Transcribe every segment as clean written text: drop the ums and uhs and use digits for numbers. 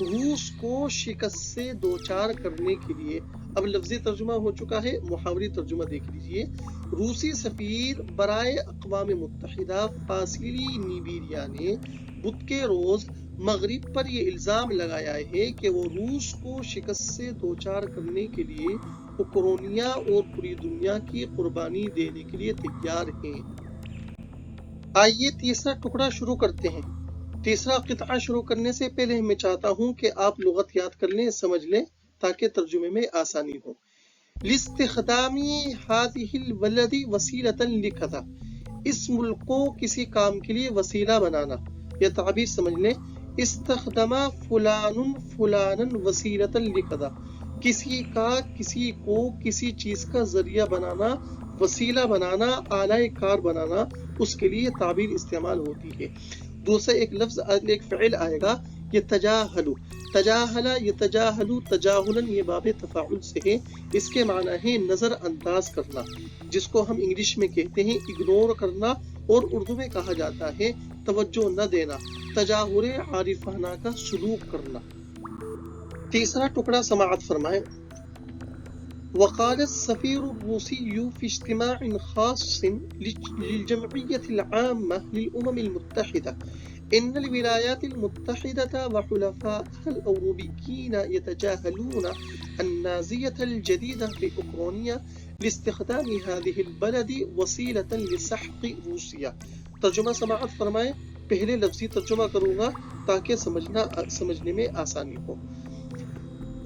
روس کو شکست سے دوچار کرنے کے لیے. اب لفظی ترجمہ ہو چکا ہے، محاوری ترجمہ دیکھ لیجئے. روسی سفیر برائے اقوام متحدہ فاسیلی نیبیریا نے بدھ کے روز مغرب پر یہ الزام لگایا ہے کہ وہ روس کو شکست سے دوچار کرنے کے لیے اوکرانیا اور پوری دنیا کی قربانی دینے کے لیے تیار ہیں. آئیے تیسرا ٹکڑا شروع کرتے ہیں. تیسرا قطعہ شروع کرنے سے پہلے میں چاہتا ہوں کہ آپ لغت یاد کر لیں، سمجھ لیں تاکہ ترجمے میں آسانی ہو. لاستخدام هذه البلد وسیلة لکھا، اس ملک کو کسی کام کے لیے وسیلہ بنانا. یہ تعبیر سمجھ لیں. استخدم فلان فلانا وسیلة لکھا، کسی کا کسی کو کسی چیز کا ذریعہ بنانا، وسیلہ بنانا، آلہ کار بنانا، اس کے لیے تعبیر استعمال ہوتی ہے. دوسرا ایک لفظ، ایک فعل آئے گا، یہ تجاہل. تجاہل، یہ تجاہل، تجاہلن، یہ باب تفاعل سے ہے. اس کے معنی ہے نظر انداز کرنا، جس کو ہم انگلش میں کہتے ہیں اگنور کرنا، اور اردو میں کہا جاتا ہے توجہ نہ دینا، تجاہل عارفانہ کا سلوک کرنا. تیسرا ٹکڑا سماعت فرمائیں. وقال السفير الروسي في اجتماع خاص للجمعية العامة للأمم المتحدة إن الولايات المتحدة وحلفائها الأوروبيين يتجاهلون النازية الجديدة في أوكرانيا لاستخدام هذه البلد وسيلة لسحق روسيا. ترجمہ سماعت فرمائیں. پہلے لفظی ترجمہ کروں گا تاکہ سمجھنے میں آسانی ہو.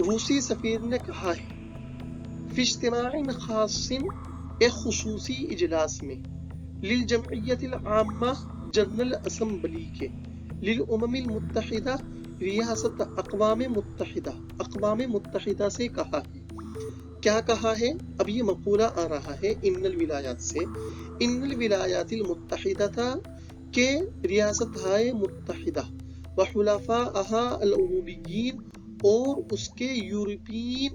روسی سفیر نے کہا ہے فی اجتماع خاص، ایک خصوصی اجلاس میں، للجمعیت العامہ، جنرل اسمبلی کے، للامم المتحدہ، ریاست اقوام متحدہ، اقوام متحدہ سے کہا ہے. کیا کہا ہے؟ اب یہ مقولہ آ رہا ہے ان الولایات سے. ان الولایات المتحدہ کے ریاستہائے متحدہ، وحلفائہا الاوروبیین، اور اس کے یورپین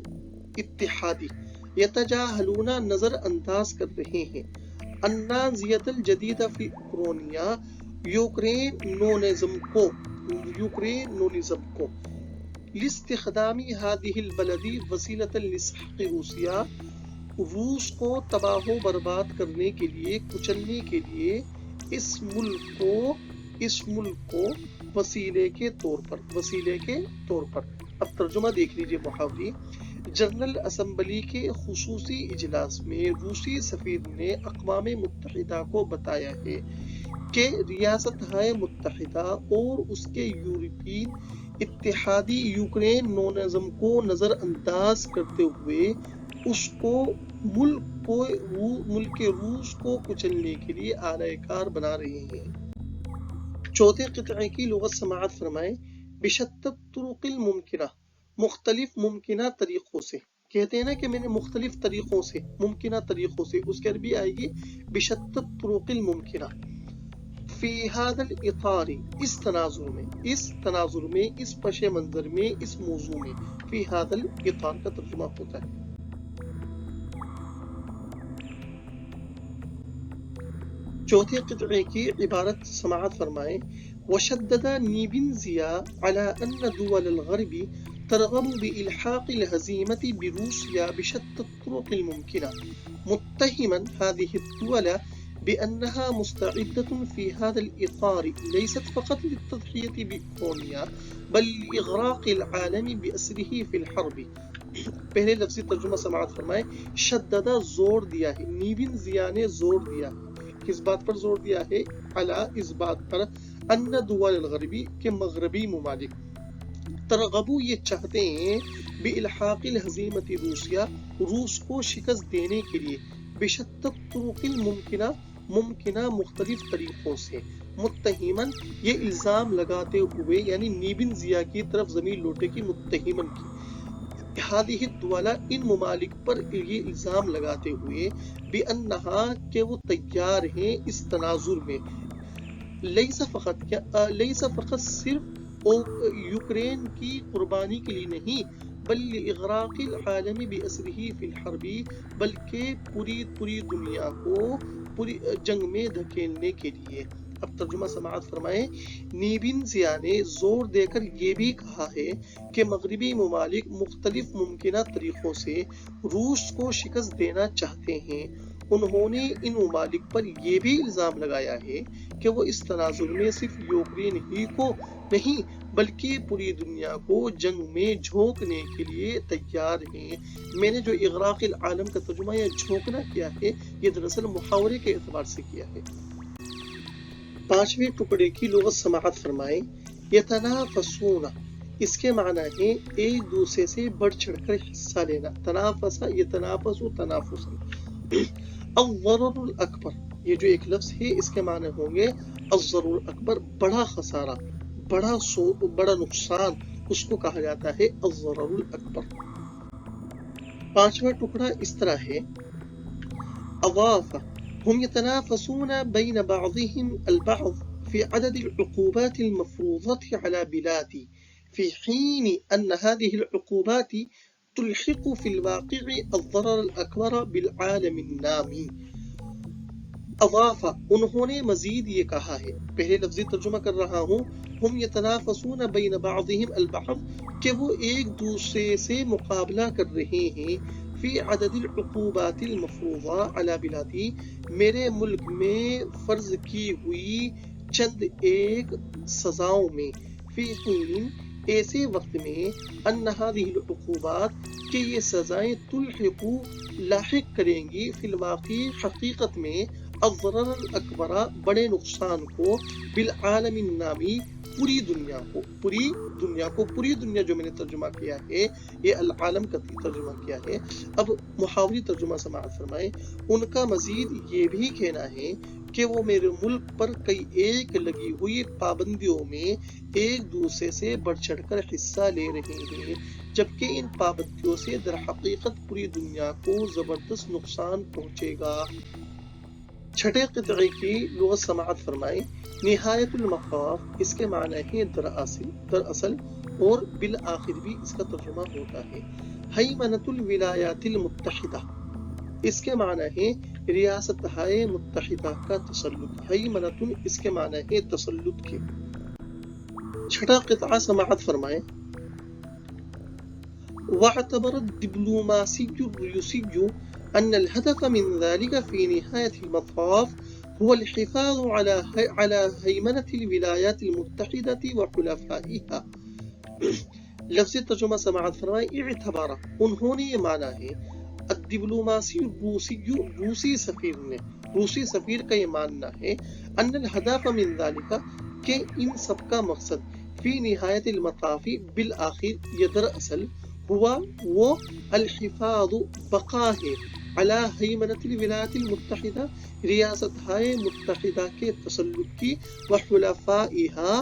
اتحادی، یتجاہلون، نظر انداز کر رہے ہیں، النازیۃ الجدیدہ فی اوکرانیا، یوکرینونزم کو، لاستخدام هذه البلد وسیلۃ لسحق روسیا، روس کو تباہ و برباد کرنے کے لیے، کچلنے کے لیے اس ملک کو وسیلے کے طور پر. اب ترجمہ دیکھ لیجئے محاوری. جنرل اسمبلی کے خصوصی اجلاس میں روسی سفیر نے اقوام متحدہ کو بتایا ہے کہ ریاستہائے متحدہ اور اس کے یورپین اتحادی یوکرین نونزم کو نظر انداز کرتے ہوئے اس کو ملک روس کو کچلنے کے لیے آلہ کار بنا رہے ہیں. چوتھے قطعے کی لغت سماعت فرمائیں. بشتى الطرق الممکنہ، مختلف ممکنہ طریقوں سے. کہتے ہیں نا کہ میں نے مختلف طریقوں سے، ممکنہ طریقوں سے، اس کی عربی آئے گی بشتى الطرق الممکنہ. فی هذا الاطار، اس تناظر میں، اس پش منظر میں، اس موضوع میں. فی هذا الاطار کا ترجمہ ہوتا ہے. چوتھے قطعے کی عبارت سماعت فرمائیں. وشدد نیبنزیا على أن دول الغرب ترغب بإلحاق الهزيمة بروسيا بشتى الطرق الممكنة، متهما هذه الدول بأنها مستعدة في هذا الإطار ليست فقط للتضحية بأوكرانيا بل لإغراق العالم بأسره في الحرب. پہلے لفظی ترجمہ سماعت فرمائیں. شددہ زور دیا ہے، نیبن زیا نے زور دیا ہے. کس بات پر زور دیا ہے؟ علا، اس بات پر، ان دول الغربی، کے مغربی ممالک، ترغبو، یہ چاہتے ہیں، بالحاق الہزیمت روسیا، روس کو شکست دینے کے لیے، بشتى الطرق الممکنہ، ممکنہ مختلف طریقوں سے، متہمن، یہ الزام لگاتے ہوئے، یعنی نیبن زیا کی طرف ضمیر لوٹے کی، متہمن کی، هذه الدول، ان ممالک پر یہ الزام لگاتے ہوئے، بأنہا، کہ وہ تیار ہیں اس تناظر میں، لیس فقط صرف یوکرین کی قربانی کے لیے نہیں، بل لإغراق العالم بأسره فی الحرب، بلکہ پوری دنیا کو پوری جنگ میں دھکیلنے کے لیے. اب ترجمہ سماعت فرمائیں، نیبن ضیاء نے زور دے کر یہ بھی کہا ہے کہ مغربی ممالک مختلف ممکنہ طریقوں سے روس کو شکست دینا چاہتے ہیں۔ انہوں نے ان ممالک پر یہ بھی الزام لگایا ہے کہ وہ اس تناظر میں صرف یوکرین ہی کو نہیں بلکہ پوری دنیا کو جنگ میں جھونکنے کے لیے تیار ہیں۔ میں نے جو اغراق العالم کا ترجمہ یا جھونکنا کیا ہے، یہ دراصل محاورے کے اعتبار سے کیا ہے۔ پانچویں ٹکڑے کی لغت سماعت فرمائیں، یتنافسون، اس کے معنی ہے ایک دوسرے سے بڑھ چڑھ کر حصہ لینا۔ تنافس یتنافس تنافسا۔ الضرر الاکبر، یہ جو ایک لفظ ہے اس کے معنی ہوں گے الضرر الاکبر، بڑا خسارہ، بڑا نقصان، اس کو کہا جاتا ہے الضرر الاکبر۔ پانچواں ٹکڑا اس طرح ہے، اضاف، هم يتنافسون بين بعضهم البعض في عدد العقوبات المفروضة على بلاد، في حين أن هذه العقوبات تلحق في الواقع الضرر الأكبر بالعالم النامی۔ اضاف، انہوں نے مزید یہ کہا ہے، پہلے لفظی ترجمہ کر رہا ہوں، ہم یتنافسون بین بعضهم البعض، کہ وہ ایک دوسرے سے مقابلہ کر رہے ہیں، فی عدد العقوبات المفروضہ علی بلادی، میرے ملک میں فرض کی ہوئی چند ایک سزاؤں میں، فی حین، ایسے وقت میں، ان هذه العقوبات، کہ یہ سزائیں تلحق، لاحق کریں گی، فی الواقع، حقیقت میں، الضرر الاکبر، بڑے نقصان کو، بالعالم النامی، پوری دنیا کو، پوری دنیا جو میں نے ترجمہ کیا ہے یہ العالم کا ترجمہ کیا ہے۔ اب محاوری ترجمہ سماعت فرمائیں، ان کا مزید یہ بھی کہنا ہے کہ وہ میرے ملک پر کئی ایک لگی ہوئی پابندیوں میں ایک دوسرے سے بڑھ چڑھ کر حصہ لے رہے ہیں، جبکہ ان پابندیوں سے در حقیقت پوری دنیا کو زبردست نقصان پہنچے گا۔ چھٹے قطعے کی لغت سماعت فرمائیں، نہایت المطاف، اس کے معنی ہے دراصل، اور بالآخر بھی اس کا ترجمہ ہوتا ہے۔ ہیمنۃ الولایات المتحدہ، اس کے معنی ہے ریاستہائے متحدہ کا تسلط۔ ہیمنۃ، اس کے معنی ہے تسلط کے۔ چھٹا قطعہ سماعت فرمائیں، واعتبر الدبلوماسي الروسي أن الهدف من ذلك في نهاية المطاف هو الحفاظ على هيمنة الولايات المتحدة وحلفائها۔ لفظ ترجمہ سماعت فرمائیں، اعتبارہ، انہوں نے یہ مانا ہے، الدبلوماسی الروسی، روسی سفیر کا یہ ماننا ہے، ان الهدف من ذلك، کہ ان سب کا مقصد، فی نہایت المطاف، بالآخر، یہ دراصل، ہوا وہ، الحفاظ، بقا ہے، علی ہیمنۃ الولایات المتحدہ، ریاستہائے متحدہ کے تسلط کی، وحلفائہا،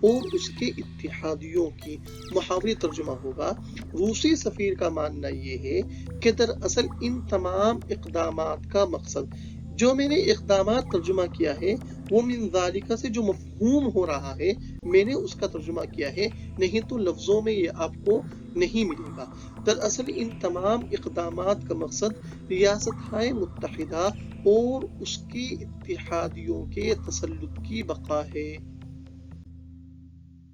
اور اس کے اتحادیوں کی۔ محاوری ترجمہ ہوگا، روسی سفیر کا ماننا یہ ہے کہ دراصل ان تمام اقدامات کا مقصد، جو میں نے اقدامات ترجمہ کیا ہے وہ من ذالک سے جو مفہوم ہو رہا ہے میں نے اس کا ترجمہ کیا ہے، نہیں تو لفظوں میں یہ آپ کو نہیں ملے گا۔ دراصل ان تمام اقدامات کا مقصد ریاستہائے متحدہ اور اس کی اتحادیوں کے تسلط کی بقا ہے۔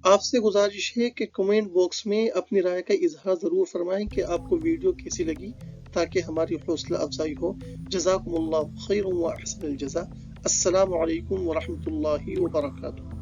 آپ سے گزارش ہے کہ کمنٹ باکس میں اپنی رائے کا اظہار ضرور فرمائیں کہ آپ کو ویڈیو کیسی لگی، تاکہ ہماری حوصلہ افزائی ہو۔ جزاکم اللہ خیر و احسن الجزاء۔ السلام علیکم ورحمۃ اللہ وبرکاتہ۔